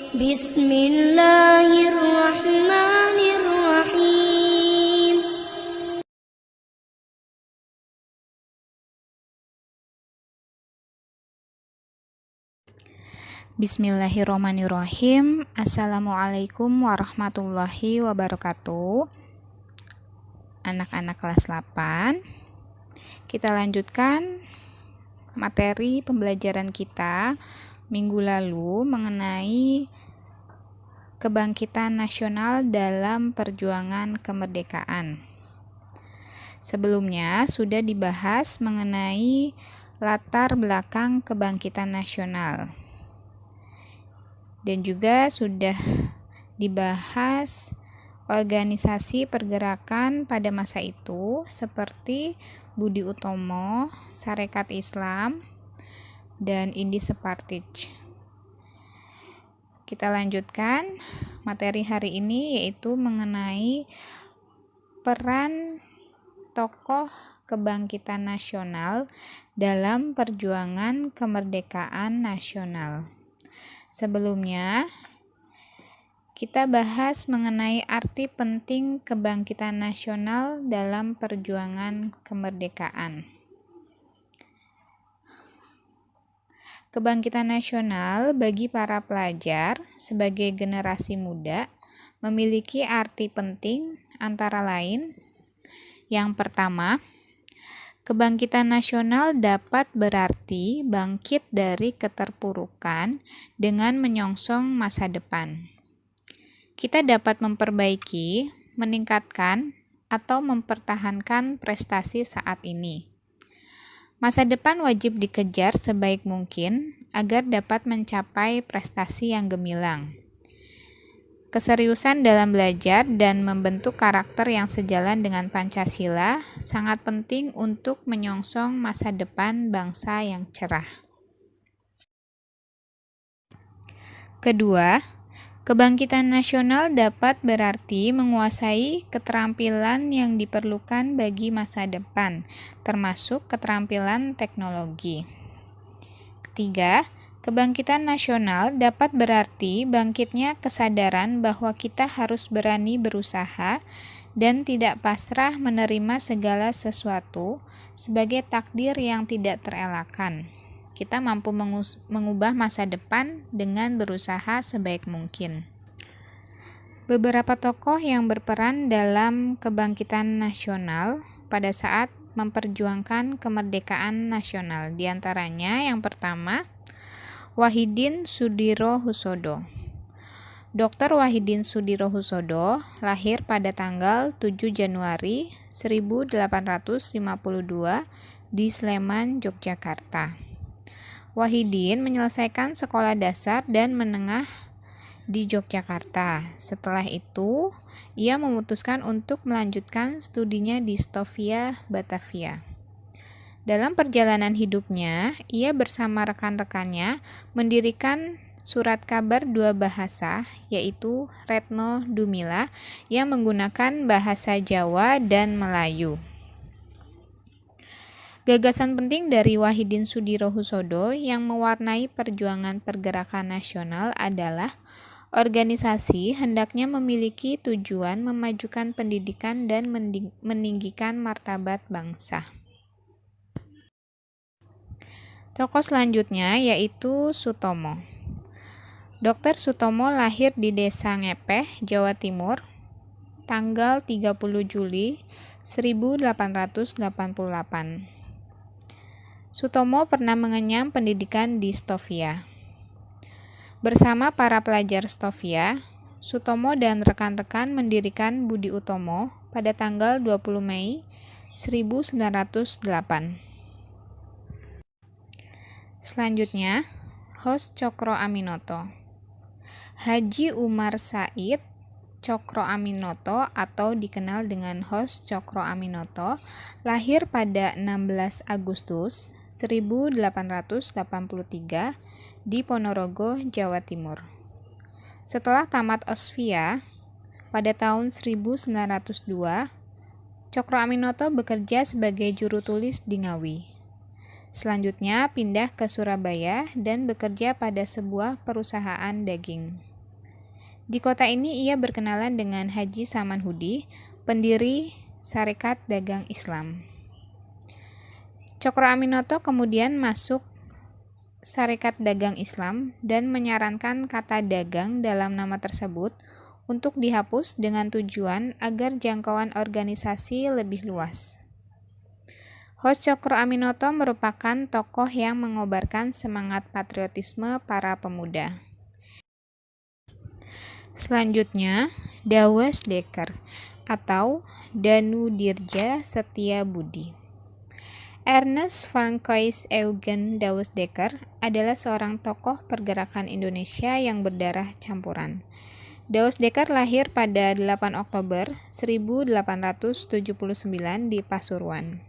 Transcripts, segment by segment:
Bismillahirrahmanirrahim. Bismillahirrahmanirrahim. Assalamualaikum warahmatullahi wabarakatuh. Anak-anak kelas 8, kita lanjutkan materi pembelajaran kita minggu lalu mengenai kebangkitan nasional dalam perjuangan kemerdekaan. Sebelumnya sudah dibahas mengenai latar belakang kebangkitan nasional. Dan juga sudah dibahas organisasi pergerakan pada masa itu seperti Budi Utomo, Sarekat Islam, dan Indi Separtij. Kita lanjutkan materi hari ini, yaitu mengenai peran tokoh kebangkitan nasional dalam perjuangan kemerdekaan nasional. Sebelumnya, kita bahas mengenai arti penting kebangkitan nasional dalam perjuangan kemerdekaan. Kebangkitan nasional bagi para pelajar sebagai generasi muda memiliki arti penting antara lain. Yang pertama, kebangkitan nasional dapat berarti bangkit dari keterpurukan dengan menyongsong masa depan. Kita dapat memperbaiki, meningkatkan, atau mempertahankan prestasi saat ini. Masa depan wajib dikejar sebaik mungkin agar dapat mencapai prestasi yang gemilang. Keseriusan dalam belajar dan membentuk karakter yang sejalan dengan Pancasila sangat penting untuk menyongsong masa depan bangsa yang cerah. Kedua, kebangkitan nasional dapat berarti menguasai keterampilan yang diperlukan bagi masa depan, termasuk keterampilan teknologi. Ketiga, kebangkitan nasional dapat berarti bangkitnya kesadaran bahwa kita harus berani berusaha dan tidak pasrah menerima segala sesuatu sebagai takdir yang tidak terelakkan. Kita mampu mengubah masa depan dengan berusaha sebaik mungkin. Beberapa tokoh yang berperan dalam kebangkitan nasional pada saat memperjuangkan kemerdekaan nasional, diantaranya yang pertama, Wahidin Sudirohusodo. Dr. Wahidin Sudirohusodo lahir pada tanggal 7 Januari 1852 di Sleman, Yogyakarta. Wahidin menyelesaikan sekolah dasar dan menengah di Yogyakarta. Setelah itu, ia memutuskan untuk melanjutkan studinya di Stovia, Batavia. Dalam perjalanan hidupnya, ia bersama rekan-rekannya mendirikan surat kabar dua bahasa, yaitu Retno Dumila yang menggunakan bahasa Jawa dan Melayu. Gagasan penting dari Wahidin Sudirohusodo yang mewarnai perjuangan pergerakan nasional adalah organisasi hendaknya memiliki tujuan memajukan pendidikan dan meninggikan martabat bangsa. Tokoh selanjutnya yaitu Sutomo. Dr. Sutomo lahir di Desa Ngepeh, Jawa Timur, tanggal 30 Juli 1888. Sutomo pernah mengenyam pendidikan di Stovia. Bersama para pelajar Stovia, Sutomo dan rekan-rekan mendirikan Budi Utomo pada tanggal 20 Mei 1908. Selanjutnya, Hos Cokro Aminoto. Haji Umar Said Cokro Aminoto atau dikenal dengan Hos Cokro Aminoto lahir pada 16 Agustus 1883 di Ponorogo, Jawa Timur. Setelah tamat Osvia pada tahun 1902, Cokro Aminoto bekerja sebagai juru tulis di Ngawi. Selanjutnya pindah ke Surabaya dan bekerja pada sebuah perusahaan daging. Di kota ini ia berkenalan dengan Haji Saman Hudi, pendiri Sarekat Dagang Islam. Cokro Aminoto kemudian masuk Sarekat Dagang Islam dan menyarankan kata dagang dalam nama tersebut untuk dihapus dengan tujuan agar jangkauan organisasi lebih luas. Host Cokro Aminoto merupakan tokoh yang mengobarkan semangat patriotisme para pemuda. Selanjutnya, Douwe Dekker atau Danu Dirja Setiabudi. Ernest Francois Eugen Douwe Dekker adalah seorang tokoh pergerakan Indonesia yang berdarah campuran. Douwe Dekker lahir pada 8 Oktober 1879 di Pasuruan.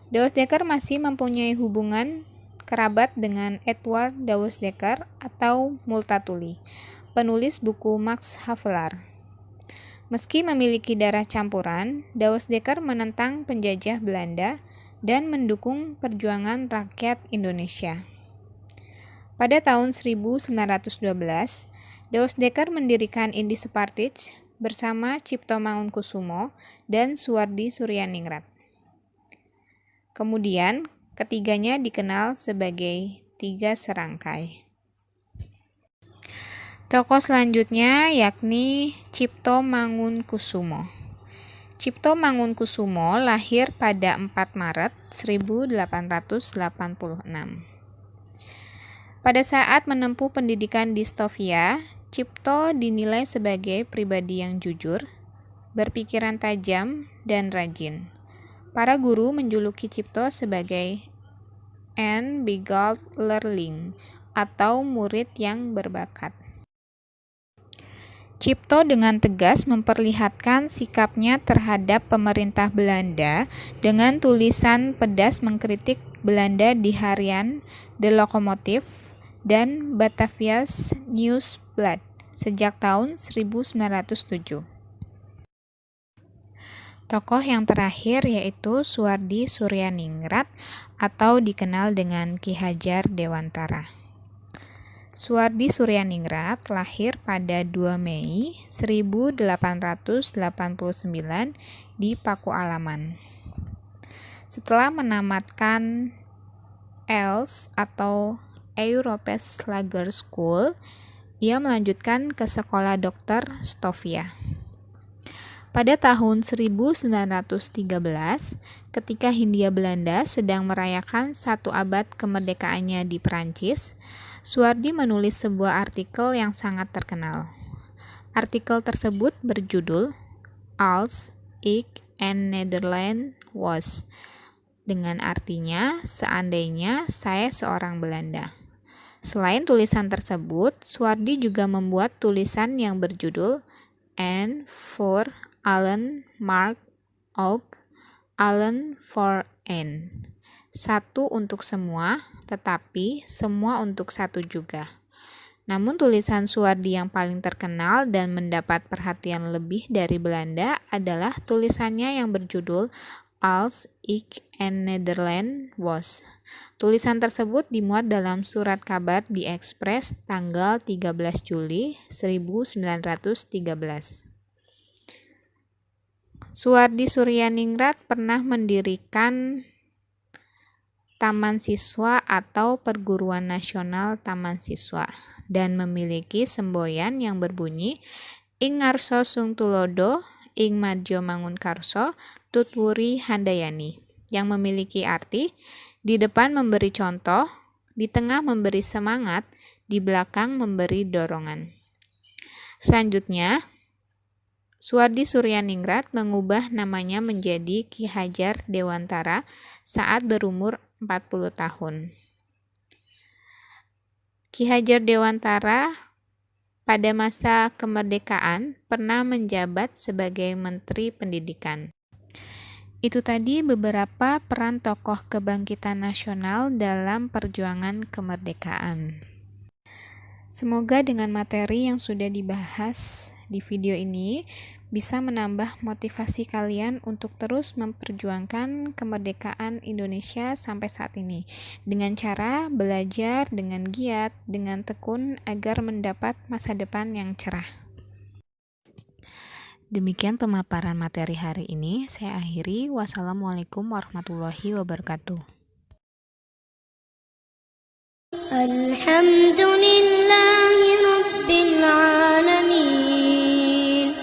Douwe Dekker masih mempunyai hubungan kerabat dengan Edward Douwe Dekker atau Multatuli, penulis buku Max Havelaar. Meski memiliki darah campuran, Douwe Dekker menentang penjajah Belanda dan mendukung perjuangan rakyat Indonesia. Pada tahun 1912, Douwe Dekker mendirikan Indies Partij bersama Cipto Mangunkusumo dan Suwardi Suryaningrat. Kemudian, ketiganya dikenal sebagai Tiga Serangkai. Tokoh selanjutnya yakni Cipto Mangunkusumo. Cipto Mangunkusumo lahir pada 4 Maret 1886. Pada saat menempuh pendidikan di Stovia, Cipto dinilai sebagai pribadi yang jujur, berpikiran tajam, dan rajin. Para guru menjuluki Cipto sebagai Een Begaafd Leerling atau murid yang berbakat. Cipto dengan tegas memperlihatkan sikapnya terhadap pemerintah Belanda dengan tulisan pedas mengkritik Belanda di harian De Lokomotief dan Batavia's Nieuwsblad sejak tahun 1907. Tokoh yang terakhir yaitu Suwardi Suryaningrat atau dikenal dengan Ki Hajar Dewantara. Suwardi Suryaningrat lahir pada 2 Mei 1889 di Pakualaman. Setelah menamatkan ELS atau Europees Lager School, ia melanjutkan ke Sekolah Dokter Stovia. Pada tahun 1913, ketika Hindia Belanda sedang merayakan 1 abad kemerdekaannya di Perancis, Suwardi menulis sebuah artikel yang sangat terkenal. Artikel tersebut berjudul Als ik een Nederlander was, dengan artinya seandainya saya seorang Belanda. Selain tulisan tersebut, Suwardi juga membuat tulisan yang berjudul En voor allen, Mark ook, allen voor een. Satu untuk semua, tetapi semua untuk satu juga. Namun tulisan Suwardi yang paling terkenal dan mendapat perhatian lebih dari Belanda adalah tulisannya yang berjudul Als ik een Nederlander was. Tulisan tersebut dimuat dalam surat kabar di Express tanggal 13 Juli 1913. Suwardi Suryaningrat pernah mendirikan Taman Siswa atau Perguruan Nasional Taman Siswa dan memiliki semboyan yang berbunyi Ing Ngarso Sung Tulodo, Ing Madjo Mangunkarso, Tutwuri Handayani, yang memiliki arti di depan memberi contoh, di tengah memberi semangat, di belakang memberi dorongan. Selanjutnya, Suwardi Suryaningrat mengubah namanya menjadi Ki Hajar Dewantara saat berumur 40 tahun. Ki Hajar Dewantara pada masa kemerdekaan pernah menjabat sebagai Menteri Pendidikan. Itu tadi beberapa peran tokoh kebangkitan nasional dalam perjuangan kemerdekaan. Semoga dengan materi yang sudah dibahas di video ini bisa menambah motivasi kalian untuk terus memperjuangkan kemerdekaan Indonesia sampai saat ini dengan cara belajar dengan giat, dengan tekun agar mendapat masa depan yang cerah. Demikian pemaparan materi hari ini. Saya akhiri. Wassalamualaikum warahmatullahi wabarakatuh. Alhamdulillahi Rabbil Alamin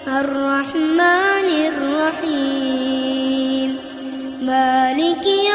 Ar-Rahmanir Rahim Maliki